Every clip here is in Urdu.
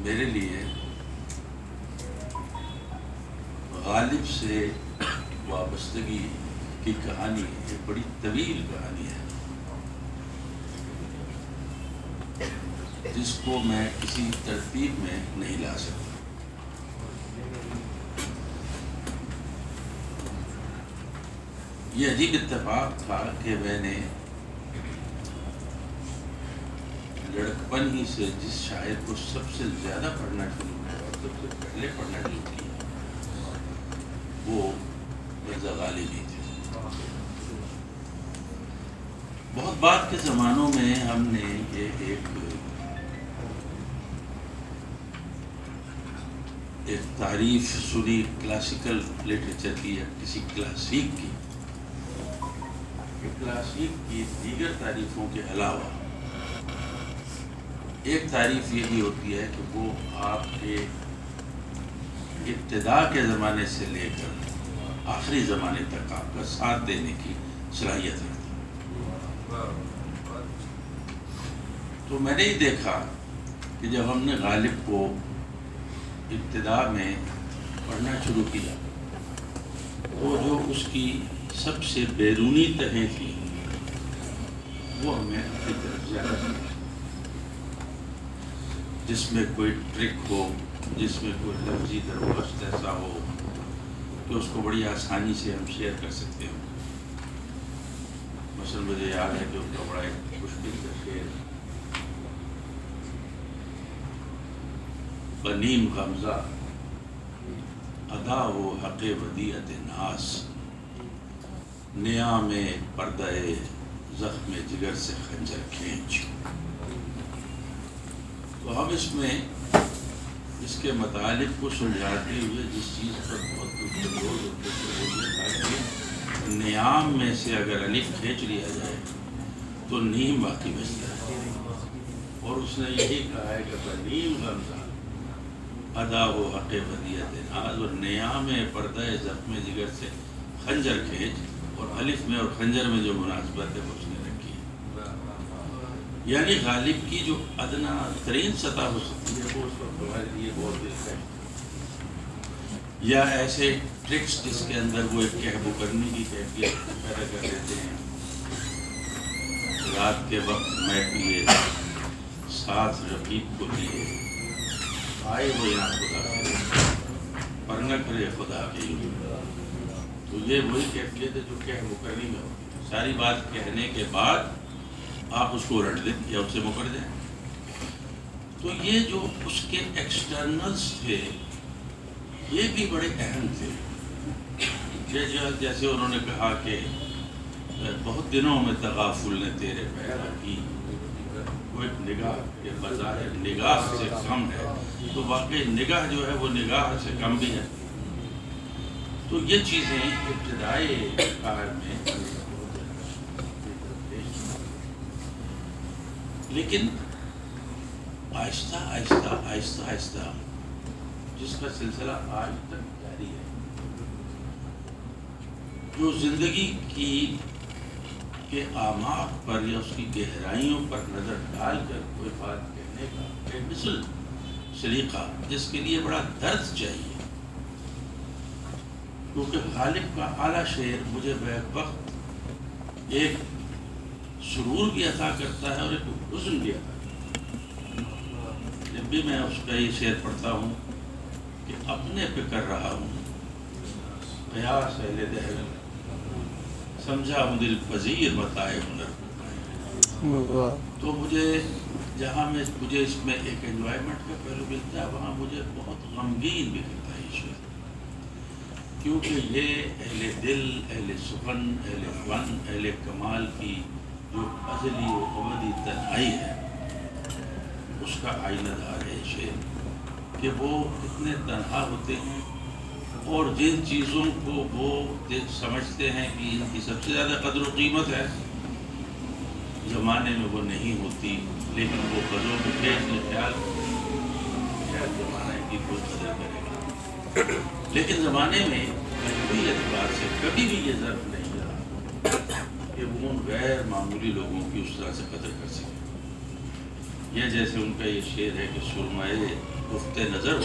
میرے لیے غالب سے وابستگی کی کہانی ایک بڑی طویل کہانی ہے جس کو میں کسی ترتیب میں نہیں لا سکتا۔ یہ عجیب اتفاق تھا کہ میں نے لڑکپن ہی سے جس شاعر کو سب سے زیادہ پڑھنا شروع کیا اور سب سے پہلے پڑھنا شروع کیا وہ مرزا غالب ہی تھے۔ بہت بعد کے زمانوں میں ہم نے یہ ایک تعریف سنی کلاسیکل لٹریچر کی یا کسی کلاسیک کی، کہ کلاسیک کی دیگر تعریفوں کے علاوہ ایک تعریف یہی ہوتی ہے کہ وہ آپ کے ابتدا کے زمانے سے لے کر آخری زمانے تک آپ کا ساتھ دینے کی صلاحیت رکھتا ہے۔ تو میں نے ہی دیکھا کہ جب ہم نے غالب کو ابتدا میں پڑھنا شروع کیا تو جو اس کی سب سے بیرونی تہیں تھیں وہ ہمیں اپنی طرف زیادہ تھی، جس میں کوئی ٹرک ہو، جس میں کوئی لفظی درگزشت ایسا ہو کہ اس کو بڑی آسانی سے ہم شیئر کر سکتے ہوں۔ مثلا مجھے یاد ہے کہ ان کا بڑا ایک مشکل کا شعر، بنیم غمزہ ادا و حق ودیعت ناز، نیام پردہ زخم جگر سے خنجر کھینچ۔ تو ہم اس میں اس کے مطالب کو سلجھاتے ہوئے جس چیز پر بہت گفتگو ہوتے تھے وہ یہ تھا کہ نیام میں سے اگر الف کھینچ لیا جائے تو نیم باقی بچتا ہے، اور اس نے یہی کہا ہے کہ بنیم غمزہ ادا و حق ودیعت ناز، اور نیام پردہ زخم جگر سے خنجر کھینچ، اور الف میں اور خنجر میں جو مناسبت ہے وہ اس نے رکھی ہے۔ یعنی غالب کی جو ادنا ترین سطح ہو سکتی ہے وہ اس وقت ہمارے لیے بہت دلچسپ، یا ایسے ٹرکس جس کے اندر وہ ایک کہبو کرنے کی کیفیت پیدا کر دیتے ہیں۔ رات کے وقت میں پیے ساتھ رفیق کو دیے، آئے وہ یہاں خدا کرے پر نہ کرے خدا کے یوں۔ تو یہ وہی کیفیت ہے جو کہبو کرنی میں ہوتی ہے، ساری بات کہنے کے بعد آپ اس کو الٹ دیں یا اس سے مکر جائیں۔ تو یہ جو اس کے ایکسٹرنلز تھے یہ بھی بڑے اہم تھے، جیسے انہوں نے کہا کہ بہت دنوں میں تغافل نے تیرے پیرا کی، وہ ایک نگاہ کے بظاہر نگاہ سے کم ہے، تو واقعی نگاہ جو ہے وہ نگاہ سے کم بھی ہے۔ تو یہ چیزیں ابتدائی کار میں، لیکن آہستہ آہستہ آہستہ آہستہ جس کا سلسلہ آج تک جاری ہے، جو زندگی کی کے اعماق پر یا اس کی گہرائیوں پر نظر ڈال کر کوئی بات کہنے کا ایک مثل سلیقہ جس کے لیے بڑا درد چاہیے، کیونکہ غالب کا اعلیٰ شعر مجھے بیک وقت ایک سرور بھی عطا کرتا ہے اور ایک حزن بھی عطا کرتا ہے۔ جب بھی میں اس کا یہ شعر پڑھتا ہوں کہ اپنے پہ کر رہا ہوں قیاس اہل دہر، سمجھا ہوں دل پذیر متائے ہنر، تو مجھے جہاں میں مجھے اس میں ایک انجوائمنٹ کا پہلو ملتا ہے وہاں مجھے بہت غمگین بھی ملتا ہے یہ شعر، کیونکہ یہ اہل دل، اہل سخن، اہل فن، اہل کمال کی جو ازلی و ابدی تنہائی ہے اس کا آئینہ دار ہے شعر، کہ وہ اتنے تنہا ہوتے ہیں اور جن چیزوں کو وہ سمجھتے ہیں کہ ان کی سب سے زیادہ قدر و قیمت ہے زمانے میں وہ نہیں ہوتی، لیکن وہ قدروں میں کھینچنے خیال زمانہ ان کی کوئی قدر کرے گا، لیکن زمانے میں کوئی اعتبار سے کبھی بھی یہ ظرف نہیں رہا کہ وہ ان غیر معمولی لوگوں کی اس طرح سے قدر کر سکے۔ یہ جیسے ان کا یہ شعر ہے کہ سرمائے گفت نظر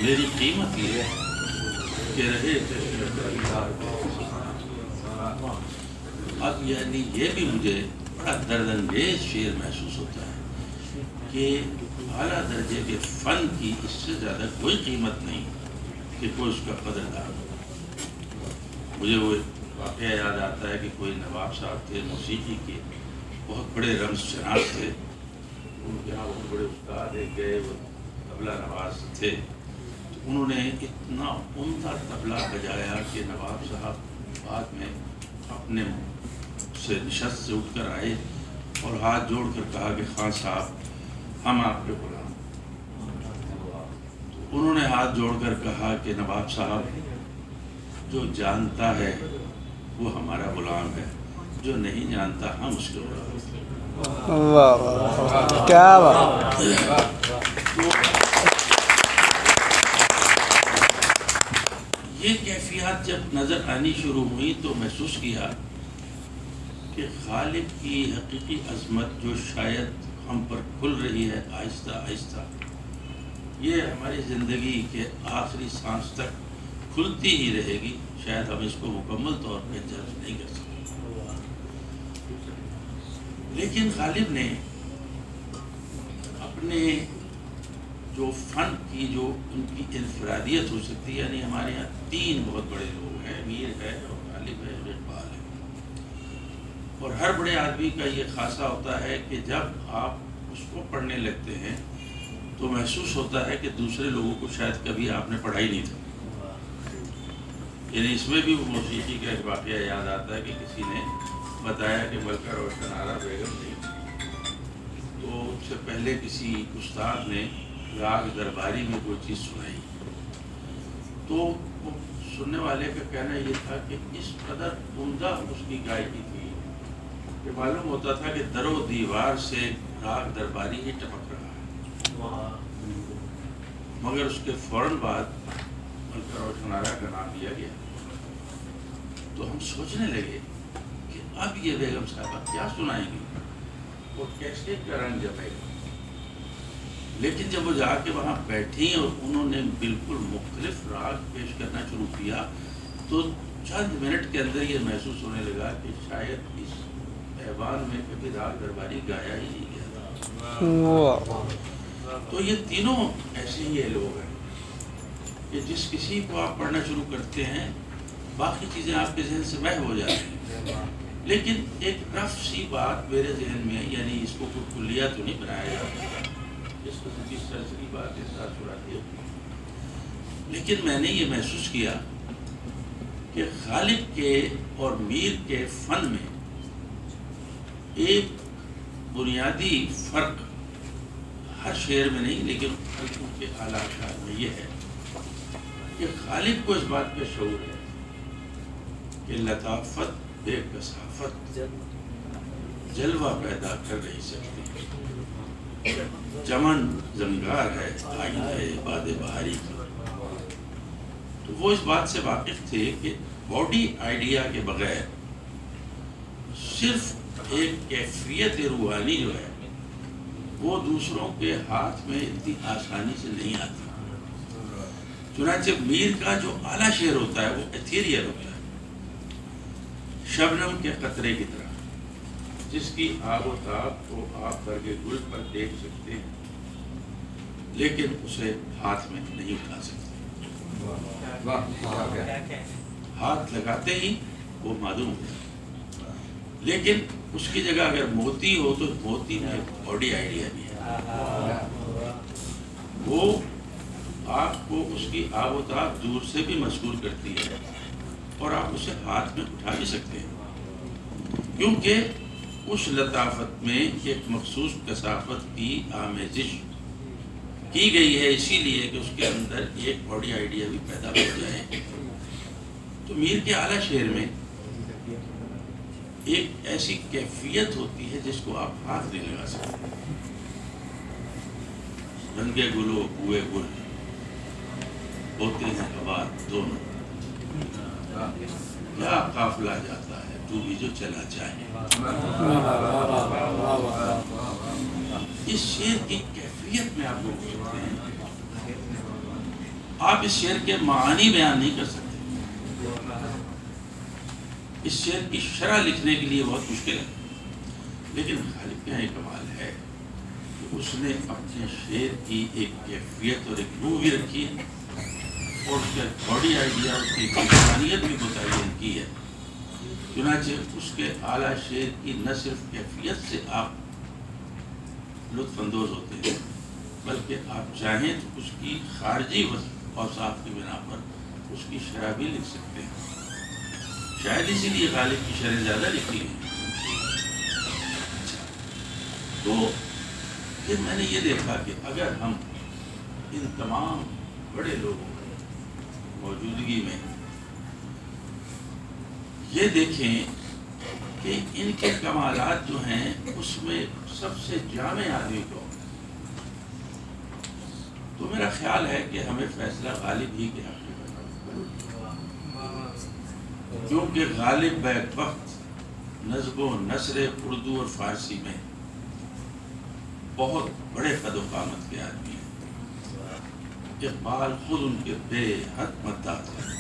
میری قیمت یہ ہے کہ رہے اب یعنی یہ بھی مجھے بڑا درد انگیز شعر محسوس ہوتا ہے کہ اعلیٰ درجے کے فن کی اس سے زیادہ کوئی قیمت نہیں کہ کوئی اس کا قدردان ہو۔ مجھے وہ واقعہ یاد آتا ہے کہ کوئی نواب صاحب تھے موسیقی کے، بہت بڑے رمز شناس تھے، ان کے یہاں بہت بڑے استاد ایک گئے، وہ طبلہ نواز تھے، انہوں نے اتنا عمدہ طبلہ بجایا کہ نواب صاحب بعد میں اپنے سے نشست سے اٹھ کر آئے اور ہاتھ جوڑ کر کہا کہ خان صاحب ہم آپ کے غلام۔ انہوں نے ہاتھ جوڑ کر کہا کہ نواب صاحب جو جانتا ہے وہ ہمارا غلام ہے، جو نہیں جانتا ہم اس کے غلام ہیں۔ واہ واہ کیا بات! یہ کیفیات جب نظر آنی شروع ہوئی تو محسوس کیا کہ خالق کی حقیقی عظمت جو شاید ہم پر کھل رہی ہے آہستہ آہستہ، یہ ہماری زندگی کے آخری سانس تک کھلتی ہی رہے گی، شاید ہم اس کو مکمل طور پہ جذب نہیں کر سکتے۔ لیکن غالب نے اپنے جو فن کی جو ان کی انفرادیت ہو سکتی ہے، یعنی ہمارے یہاں تین بہت بڑے لوگ ہیں، میر ہے اور غالب ہے اور اقبال ہے، اور ہر بڑے آدمی کا یہ خاصہ ہوتا ہے کہ جب آپ اس کو پڑھنے لگتے ہیں تو محسوس ہوتا ہے کہ دوسرے لوگوں کو شاید کبھی آپ نے پڑھا ہی نہیں تھا۔ یعنی اس میں بھی وہ موسیقی کا ایک واقعہ یاد آتا ہے کہ کسی نے بتایا کہ ملکہ روشن آرا بیگم تھی، تو اس سے پہلے کسی استاد نے راگ درباری میں کوئی چیز سنائی، تو وہ سننے والے کا کہنا یہ تھا کہ اس قدر عمدہ اس کی گائیکی تھی کہ معلوم ہوتا تھا کہ در و دیوار سے راگ درباری ہی ٹپک رہا ہے، مگر اس کے فوراً بعد ملکہ روشن آرا کا نام لیا گیا۔ تو ہم سوچنے لگے کہ اب یہ بیگم صاحبہ کیا سنائیں گی، وہ کیسے کا رنگ جمے گا۔ لیکن جب وہ جا کے وہاں بیٹھی اور انہوں نے بالکل مختلف راگ پیش کرنا شروع کیا تو چند منٹ کے اندر یہ محسوس ہونے لگا کہ شاید اس ایوان میں کبھی راگ درباری گایا ہی نہیں گیا۔ تو یہ تینوں ایسے ہی یہ لوگ ہیں کہ جس کسی کو آپ پڑھنا شروع کرتے ہیں باقی چیزیں آپ کے ذہن سے محو ہو جاتی ہیں، لیکن ایک رف سی بات میرے ذہن میں، یعنی اس کو کوئی کلیہ تو نہیں بنایا جاتا، اس کو کچھ سرسری باتیں ساتھ چھڑاتی ہے، لیکن میں نے یہ محسوس کیا کہ غالب کے اور میر کے فن میں ایک بنیادی فرق ہر شعر میں نہیں لیکن ان کے اعلیٰ اشعار میں یہ ہے کہ غالب کو اس بات پہ شعور ہے کہ لطافت بے کثافت جلوہ پیدا کر نہیں سکتی، چمن زنگار ہے آئینہ باد بہاری کا۔ تو وہ اس بات سے واقف تھے کہ باڈی آئیڈیا کے بغیر صرف ایک کیفیت روحانی جو ہے وہ دوسروں کے ہاتھ میں اتنی آسانی سے نہیں آتی۔ چنانچہ میر کا جو اعلیٰ شعر ہوتا ہے وہ ایتھیریل ہوتا ہے، شبنم کے قطرے کی طرح، جس کی آب و تاب کو آپ برگ گل پر دیکھ سکتے ہیں لیکن اسے ہاتھ میں نہیں اٹھا سکتے، ہاتھ لگاتے ہی وہ معلوم ہے، لیکن اس کی جگہ اگر موتی ہو تو موتی میں باڈی آئیڈیا بھی ہے، وہ آپ کو اس کی آب و تاب دور سے بھی مشغول کرتی ہے اور آپ اسے ہاتھ میں اٹھا بھی سکتے ہیں، کیونکہ اس لطافت میں ایک مخصوص کثافت کی آمیزش کی گئی ہے، اسی لیے کہ اس کے اندر ایک باڈی آئیڈیا بھی پیدا ہو جائے۔ تو میر کے اعلیٰ شعر میں ایک ایسی کیفیت ہوتی ہے جس کو آپ ہاتھ نہیں لگا سکتے، رنگے گلو ہوئے گل ہوتے ہیں آباد دونوں، کیا قافلہ جاتا ہے تو بھی جو چلا چاہے۔ اس شعر کی کیفیت میں آپ لوگ سنتے ہیں، آپ اس شعر کے معانی بیان نہیں کر سکتے. اس شعر کی شرح لکھنے کے لیے بہت مشکل ہے، لیکن غالب کا یہ کمال ہے کہ اس نے اپنے شعر کی ایک کیفیت اور ایک روح بھی رکھی ہے، اور اس کا باڈی آئیڈیا، اس کی انسانیت بھی متعین کی ہے. چنانچہ اس کے اعلیٰ شعر کی نہ صرف کیفیت سے آپ لطف اندوز ہوتے ہیں، بلکہ آپ چاہیں تو اس کی خارجی اوصاف کی بنا پر اس کی شرح بھی لکھ سکتے ہیں. شاید اسی لیے غالب کی شرح زیادہ لکھی ہے. تو پھر میں نے یہ دیکھا کہ اگر ہم ان تمام بڑے لوگوں کی موجودگی میں یہ دیکھیں کہ ان کے کمالات جو ہیں اس میں سب سے جامع آدمی کو، تو میرا خیال ہے کہ ہمیں فیصلہ غالب ہی کے حق میں کرنا، کیونکہ غالب بیک وقت نظم و نثر اردو اور فارسی میں بہت بڑے قد و قامت کے آدمی ہیں. اقبال خود ان کے بے حد مداح تھے.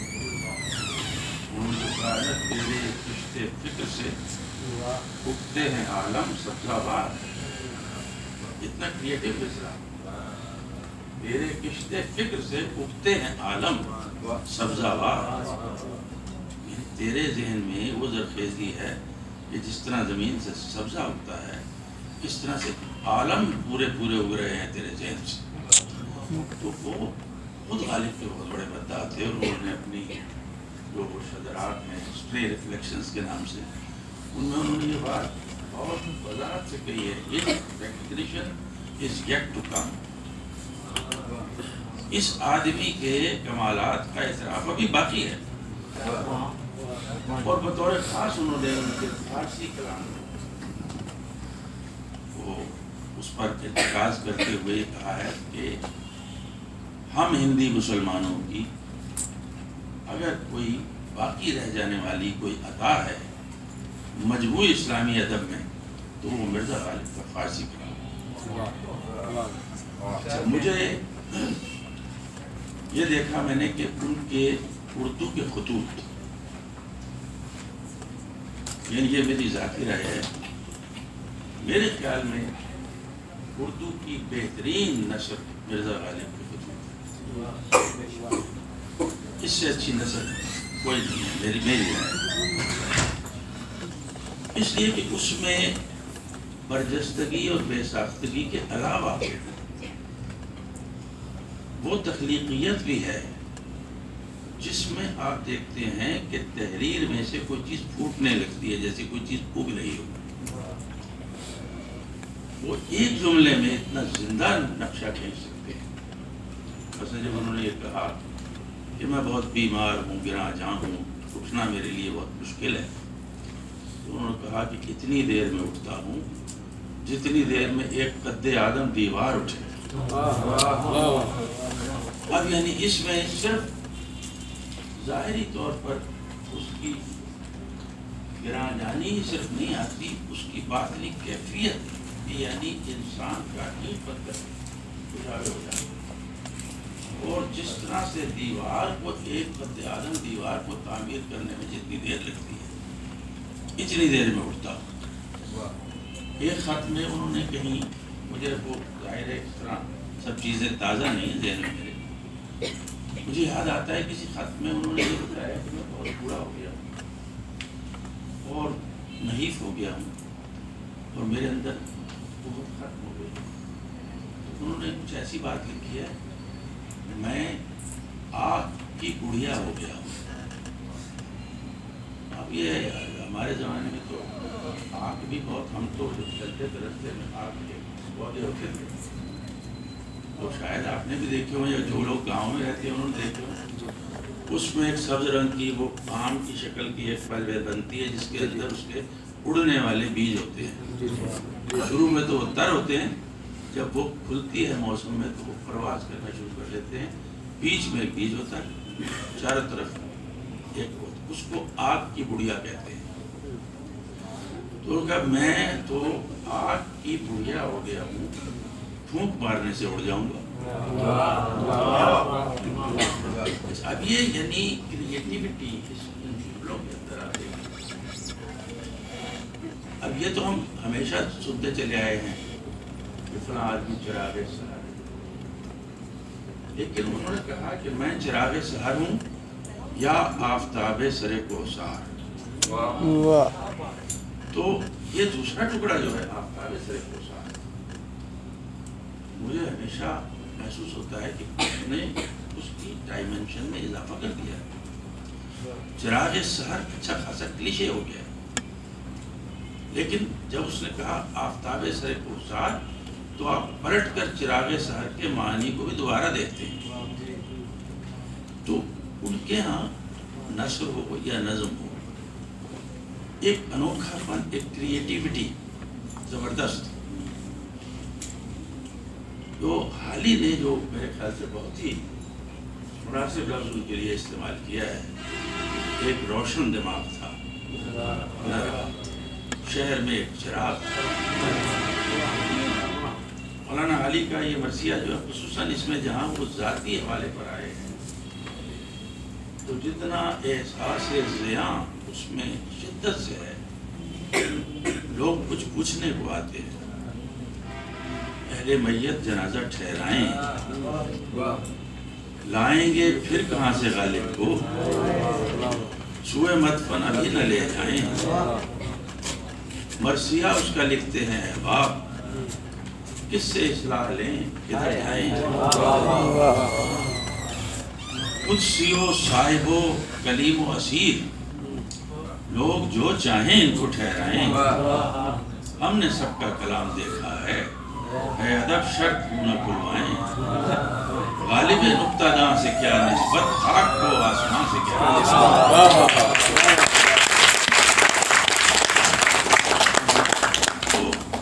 انہوں نے کہا ہے تیرے کشتے فکر سے اگتے ہیں عالم سبزہ وار. اتنا کریٹو مصرع، تیرے کشتے فکر سے اگتے ہیں عالم سبزہ وار. تیرے ذہن میں وہ زرخیزی ہے کہ جس طرح زمین سے سبزہ اگتا ہے، اس طرح سے عالم پورے پورے اگ رہے ہیں تیرے ذہن سے. تو وہ خود غالب کے بہت بڑے مداح تھے، اور انہوں نے اپنی جو شذرات میں ہسٹری ریفلیکشنز کے نام سے، ان میں انہوں نے یہ بات بہت وضاحت سے کہی ہے، یہ recognition is yet to come. اس آدمی کے کمالات کا اعتراف ابھی باقی ہے. اور بطور خاص انہوں نے ان کے فارسی کلام کو اس پر اعتراض کرتے ہوئے کہا ہے کہ ہم ہندی مسلمانوں کی اگر کوئی باقی رہ جانے والی کوئی عطا ہے مجموعی اسلامی ادب میں، تو وہ مرزا غالب کا فارسی کلام. مجھے یہ دیکھا میں نے کہ ان کے اردو کے خطوط، یعنی یہ میری ذاتی رائے ہے، میرے خیال میں اردو کی بہترین نثر مرزا غالب کے خطوط. اس سے اچھی نثر کوئی نہیں ہے، میری رائے. اس لیے کہ اس میں برجستگی اور بے ساختگی کے علاوہ وہ تخلیقیت بھی ہے جس میں آپ دیکھتے ہیں کہ تحریر میں سے کوئی چیز پھوٹنے لگتی ہے، جیسے کوئی چیز پھوٹ رہی ہو. وہ ایک جملے میں اتنا زندہ نقشہ کھینچ سکتے ہیں. مثلا جب انہوں نے یہ کہا کہ میں بہت بیمار ہوں، گراں جاں ہوں، اٹھنا میرے لیے بہت مشکل ہے، تو انہوں نے کہا کہ اتنی دیر میں اٹھتا ہوں جتنی دیر میں ایک قد آدم دیوار اٹھے. اب یعنی اس میں صرف ظاہری طور پر اس کی گراں جانی ہی صرف نہیں آتی، اس کی باطنی کیفیت یعنی انسان کا ہی پتھر اجاگر ہو جاتا ہے. اور جس طرح سے دیوار کو، ایک قد آدم دیوار کو تعمیر کرنے میں جتنی دیر لگتی ہے، اتنی دیر میں اٹھتا ہوں. ایک خط میں انہوں نے کہیں، مجھے وہ ظاہر ہے اس طرح سب چیزیں تازہ نہیں ہیں ذہن میں میرے، مجھے یاد آتا ہے کسی خط میں انہوں نے یہ بتایا کہ میں بہت بوڑھا ہو گیا ہوں اور نحیف ہو گیا ہوں اور میرے اندر بہت ختم ہو گئی. انہوں نے کچھ ایسی بات لکھی ہے، میں آگ کی گڑیا ہو گیا ہوں. اب یہ ہمارے زمانے میں تو آگ بھی بہت، ہم تو چلتے تھے رستے میں آگ کے پودے ہوتے تھے، اور شاید آپ نے بھی دیکھے ہوں یا جو لوگ گاؤں میں رہتے ہیں انہوں نے دیکھے ہوں. اس میں ایک سبز رنگ کی وہ آم کی شکل کی ایک پھل بنتی ہے جس کے اندر اس کے اڑنے والے بیج ہوتے ہیں. شروع میں تو وہ تر ہوتے ہیں، جب وہ کھلتی ہے موسم میں تو وہ پرواز کرنا شروع کر لیتے ہیں. بیچ میں ایک بیج ہوتا ہے، چاروں طرف ایک ہوتا ہے، اس کو آگ کی گڑیا کہتے ہیں. تو کہا میں تو آگ کی بڑھیا ہو گیا ہوں، پھونک مارنے سے اڑ جاؤں گا۔ اب یہ یعنی کریٹیوٹی اس جملوں کے اندر آ گئی۔ اب یہ تو ہم ہمیشہ سنتے چلے آئے ہیں کہ فلاں آدمی چراغ سحر ہے، لیکن انہوں نے کہا کہ میں چراغ سحر ہوں یا آفتاب سر کوثر۔ واہ تو یہ دوسرا ٹکڑا جو ہے آفتاب سر کوثر، مجھے ہمیشہ محسوس ہوتا ہے کہ اس نے اس کی ڈائمنشن میں اضافہ کر دیا ہے۔ چراغ سحر اچھا خاصا کلیشے ہو گیا ہے، لیکن جب اس نے کہا آفتاب سر کوثر تو آپ پلٹ کر چراغ سحر کے معنی کو بھی دوبارہ دیکھتے ہیں۔ تو ان کے ہاں نثر ہو یا نظم ہو، ایک انوکھا پن، ایک کریٹیوٹی زبردست، جو حالی نے جو میرے خیال سے بہت ہی مناسب لفظ ان کے لیے استعمال کیا ہے، ایک روشن دماغ تھا، شہر میں ایک چراغ تھا۔ مولانا علی کا یہ مرثیہ جو ہے خصوصاً اس میں جہاں وہ ذاتی حوالے پر آئے ہیں تو جتنا احساس ضیاء اس میں شدت سے ہے، لوگ کچھ پوچھنے کو آتے ہیں، اہل میت جنازہ ٹھہرائیں، لائیں گے پھر کہاں سے غالب کو، سوئے مدفن ابھی نہ لے جائیں، مرثیہ اس کا لکھتے ہیں احباب، کس سے اصلاح لیں کدھر جائیں، قدسی و صاحب و کلیم و اسیر، لوگ جو چاہیں ان کو ٹھہرائیں، ہم نے سب کا کلام دیکھا ہے ادب شرط نہ کھلوائیں، غالب نقطہ داں سے کیا نسبت، خاک کو آسمان سے کیا نسبت۔ تو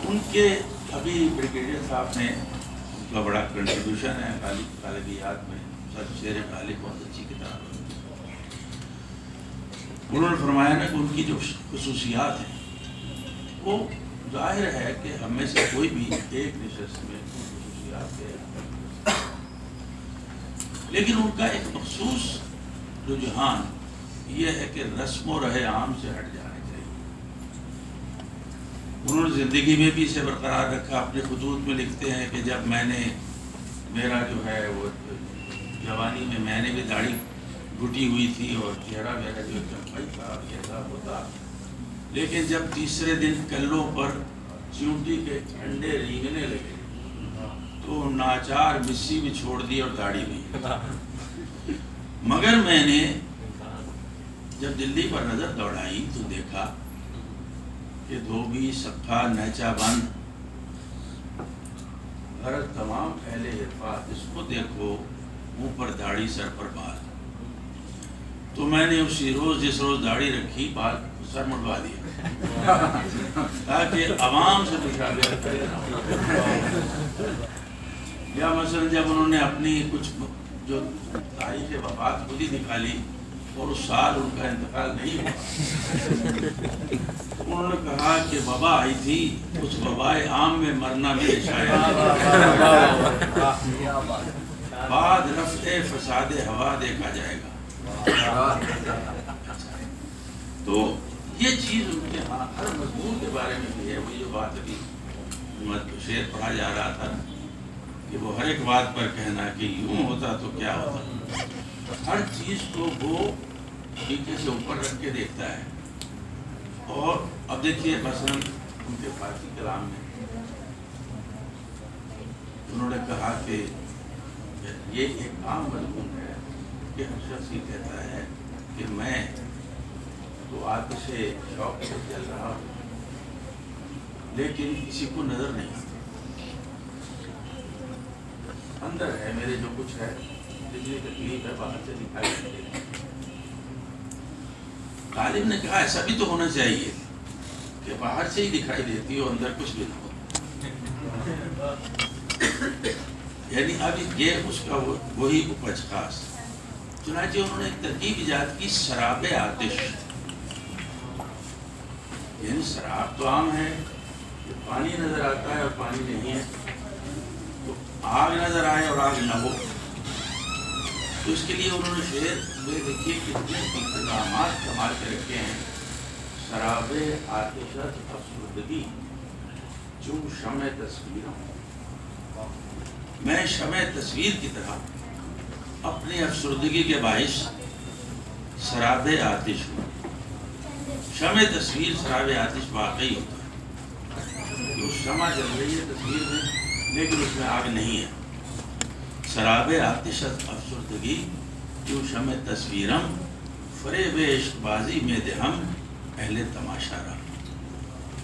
ان کے ابھی بریگیڈیئر صاحب نے ان کا بڑا کنٹریبیوشن ہے غالبیات میں، سب شیر غالب بہت اچھی کتاب ہے۔ انہوں نے فرمایا نا کہ ان کی جو خصوصیات ہیں وہ ظاہر ہے کہ ہم میں سے کوئی بھی ایک نشست میں خصوصیات ہے، لیکن ان کا ایک مخصوص رجحان یہ ہے کہ رسم و رہ عام سے ہٹ جانا چاہیے۔ انہوں نے زندگی میں بھی اسے برقرار رکھا، اپنے خطوط میں لکھتے ہیں کہ جب میں نے میرا جو ہے وہ جوانی میں نے بھی داڑھی گھٹی ہوئی تھی اور چہرہ میرا جو چمپائی تھا اور ایسا ہوتا، لیکن جب تیسرے دن کلوں پر چونٹی کے انڈے رینگنے لگے تو ناچار مسی بھی چھوڑ دی اور داڑھی بھی، مگر میں نے جب دلی پر نظر دوڑائی تو دیکھا کہ دھوبی صفا نیچا بند، ہر تمام اہل عرفات، اس کو دیکھو منہ پر داڑھی سر پر بال، تو میں نے اسی روز جس روز داڑھی رکھی بال سر مڑوا دیا تاکہ عوام سے مشابہت کرے۔ یا مثلا جب انہوں نے اپنی کچھ جو تاریخ وفات خود ہی نکالی اور اس سال ان کا انتقال نہیں ہوا، انہوں نے کہا کہ وبا آئی تھی، اس وبائے عام میں مرنا میرے شاید، بعد رفع فساد ہوا دیکھا جائے گا۔ تو یہ چیز ان کے ہاں ہر مضمون کے بارے میں بھی ہے، وہی جو بات ابھی شعر پڑھا جا رہا تھا کہ وہ ہر ایک بات پر کہنا کہ یوں ہوتا تو کیا ہوتا، ہر چیز کو وہ نیچے سے اوپر رکھ کے دیکھتا ہے۔ اور اب دیکھیے مثلا ان کے فارسی کلام میں انہوں نے کہا کہ یہ ایک عام مضمون ہے کہ ہر شخص یہ کہتا ہے کہ میں تو آتش شوق سے جل رہا ہوں لیکن کسی کو نظر نہیں آتا، اندر ہے میرے جو کچھ ہے، جتنی تکلیف ہے باہر سے دکھائی نہیں دیتی۔ غالب نے کہا ایسا بھی تو ہونا چاہیے کہ باہر سے ہی دکھائی دیتی ہو اندر کچھ بھی نہ ہو، یعنی اب یہ اس کا وہی اپج خاص۔ چنانچہ انہوں نے ایک ترکیب ایجاد کی، شراب آتش، یعنی سراب تو عام ہے کہ پانی نظر آتا ہے اور پانی نہیں ہے، تو آگ نظر آئے اور آگ نہ ہو، تو اس کے لیے انہوں نے شعر میں دیکھیے کتنے انتظامات کمال کے رکھے ہیں. سراب آتشت افسردگی چوں شمع تصویر ہوں، میں شمع تصویر کی طرح اپنی افسردگی کے باعث سراب آتش ہوں. شمع تصویر سراب آتش واقعی ہوتا ہے، جو شمع جل رہی ہے تصویر میں لیکن اس میں آگ نہیں ہے. سراب آتشت افسردگی جو شمع تصویرم فریب عشق بازی میں دہم اہل تماشا رہا.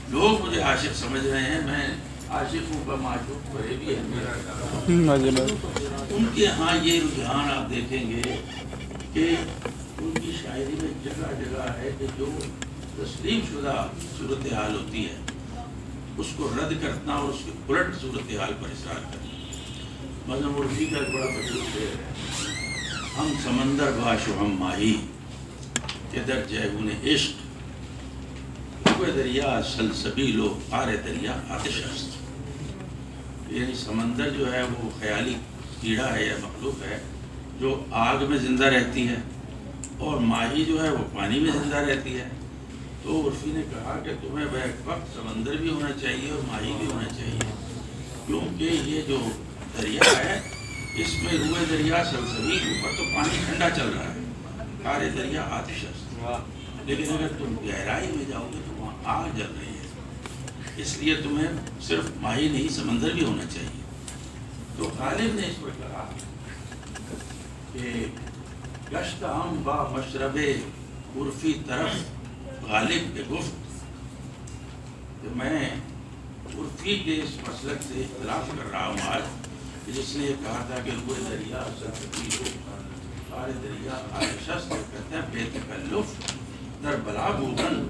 لوگ مجھے عاشق سمجھ رہے ہیں، میں عاشق ہوں، معشوق فریبی ہے میرا. ان کے ہاں یہ رجحان آپ دیکھیں گے کہ ان کی شاعری میں جگہ جگہ ہے کہ جو تسلیم شدہ صورتحال ہوتی ہے اس کو رد کرنا اور اس کے الٹ صورتحال پر اصرار کرنا. مثلا عرفی کا ایک بڑا مشہور شعر ہے، ہم سمندر باش و ہم ماہی کہ در جیہون عشق کوئی دریا سلسبیل و آر دریا آتش است. یعنی سمندر جو ہے وہ خیالی کیڑا ہے یا مخلوق ہے جو آگ میں زندہ رہتی ہے، اور ماہی جو ہے وہ پانی میں زندہ رہتی ہے. تو عرفی نے کہا کہ تمہیں بیک وقت سمندر بھی ہونا چاہیے اور ماہی بھی ہونا چاہیے، کیونکہ یہ جو دریا ہے اس میں روئے دریا سلسبیل، اوپر تو پانی ٹھنڈا چل رہا ہے، کارے دریا آتش است، لیکن اگر تم گہرائی میں جاؤ گے تو وہاں آگ جل رہی ہے، اس لیے تمہیں صرف ماہی نہیں سمندر بھی ہونا چاہیے. تو غالب نے اس پر کہا کہ گشت ہم با مشرب عرفی طرف غالب کے گفت، کہ میں عرفی کے اس مسلک سے اختلاف کر رہا ہوں آج، کہ جس نے یہ کہا تھا کہ کوئی دریا سلسبیل ہو سارے دریا آتش است، کہتے ہیں بے تکلف در بلا بودن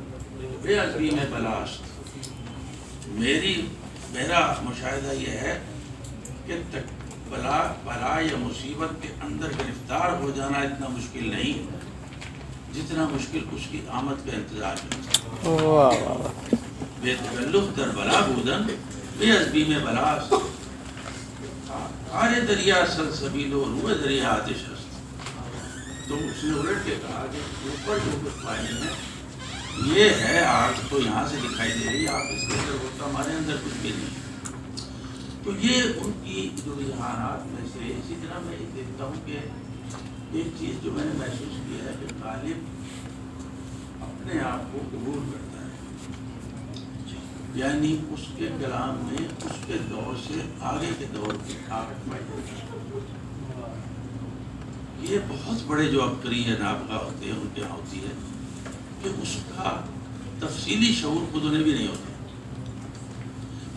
بے عزبی میں بلاست. میرا مشاہدہ یہ ہے کہ بلا یا مصیبت کے اندر گرفتار ہو جانا اتنا مشکل نہیں جتنا مشکل اس کی آمد کا انتظار کرنا. بے تکلف در بلا بودن بے عزبی میں بلاست، آرے دریا سلسبیل و روئے دریا آتش است. تو اس نے الٹ کے کہا کہ اوپر جو کچھ پانی ہے یہ ہے آگ، تو یہاں سے دکھائی دے رہی ہے، آپ اس کے اندر ہوتا، ہمارے اندر کچھ بھی نہیں. تو یہ ان کی جو رجحانات میں سے. اسی طرح میں یہ دیکھتا ہوں کہ ایک چیز جو میں نے محسوس کیا ہے کہ غالب اپنے آپ کو قبول کرتا ہے، یعنی اس کے کلام میں اس کے دور سے آگے کے دور کی طاقت پائی جاتی ہے. یہ بہت بڑے جو عبقری یا نابغہ ہوتے ہیں ان کے یہاں ہوتی ہے کہ اس کا تفصیلی شعور خود انہیں بھی نہیں ہوتا،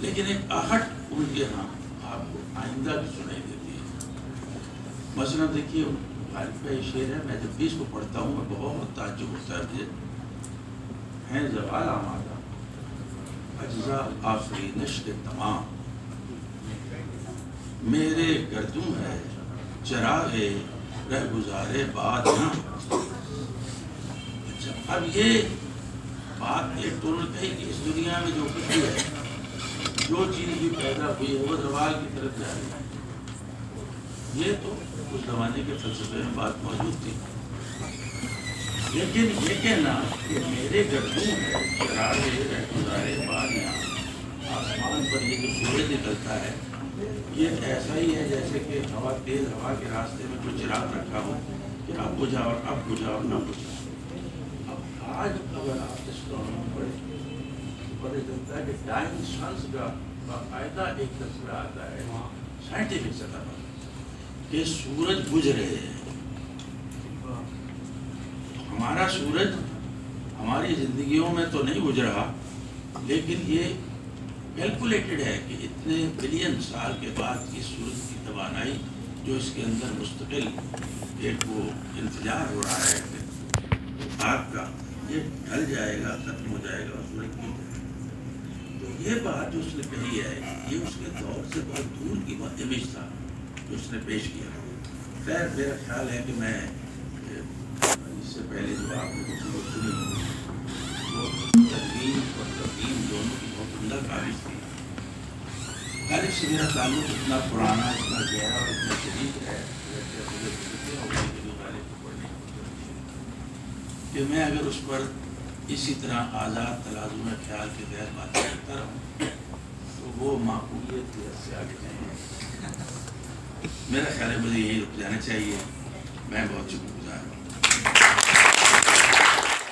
لیکن ایک آہٹ ان کے ہاں آپ کو آئندہ بھی سنائی دیتی ہے. مثلا دیکھیے غالب کا یہ شعر ہے، میں جب بھی اس کو پڑھتا ہوں میں بہت تعجب ہوتا ہے مجھے. ہیں زوال آمادہ اجزا آفرینش کے تمام، میرے گردوں ہے چراغ رہ گزارے بعد نہ. اچھا اب یہ بات ایک تو انہوں نے کہی کہ اس دنیا میں جو کچھ بھی ہے، جو چیز بھی پیدا ہوئی ہے وہ زوال کی طرف جا رہی ہے. یہ تو اس زمانے کے فلسفے میں بات موجود تھی، لیکن یہ کہنا کہ میرے گردوں ہے چراغ رہ گزارے بعد نہ، آسمان پر یہ جو سورج نکلتا ہے یہ ایسا ہی ہے جیسے کہ تیز ہوا کے راستے میں کوئی چراغ رکھا ہو کہ اب بجھاؤ اور اب بجھاؤ نہ بجھاؤ. اب آج اگر آپ اسٹرانومی پڑھیں تو پتہ چلتا ہے کہ ٹائم سائنس کا باقاعدہ ایک تذکرہ آتا ہے سائنٹیفک سطح پر کہ سورج بجھ رہے ہیں. ہمارا سورج ہماری زندگیوں میں تو نہیں بجھ رہا، لیکن یہ کیلکولیٹڈ ہے کہ اتنے بلین سال کے بعد اس سورج کی توانائی جو اس کے اندر مستقل ایک وہ انفجار ہو رہا ہے آگ کا، یہ ڈھل جائے گا، ختم ہو جائے گا اور سورج کی. تو یہ بات جو اس نے کہی ہے یہ اس کے دور سے بہت دور کی امیج تھا جو اس نے پیش کیا. خیر میرا خیال ہے کہ میں اس سے پہلے جو آپ نے سنی کو تدوین اور تقدیم دونوں کی بہت عمدہ کالج تھی. کالج سے میرا تعلق اتنا پرانا، اتنا گہرا اور اتنا شدید ہے کہ میں اگر اس پر اسی طرح آزاد تلازم خیال کے تحت باتیں کرتا رہوں تو وہ معقولیت کی حد سے آگے جائیں گے. میرا خیال ہے مجھے یہی رک جانا چاہیے. میں بہت شکر گزار ہوں.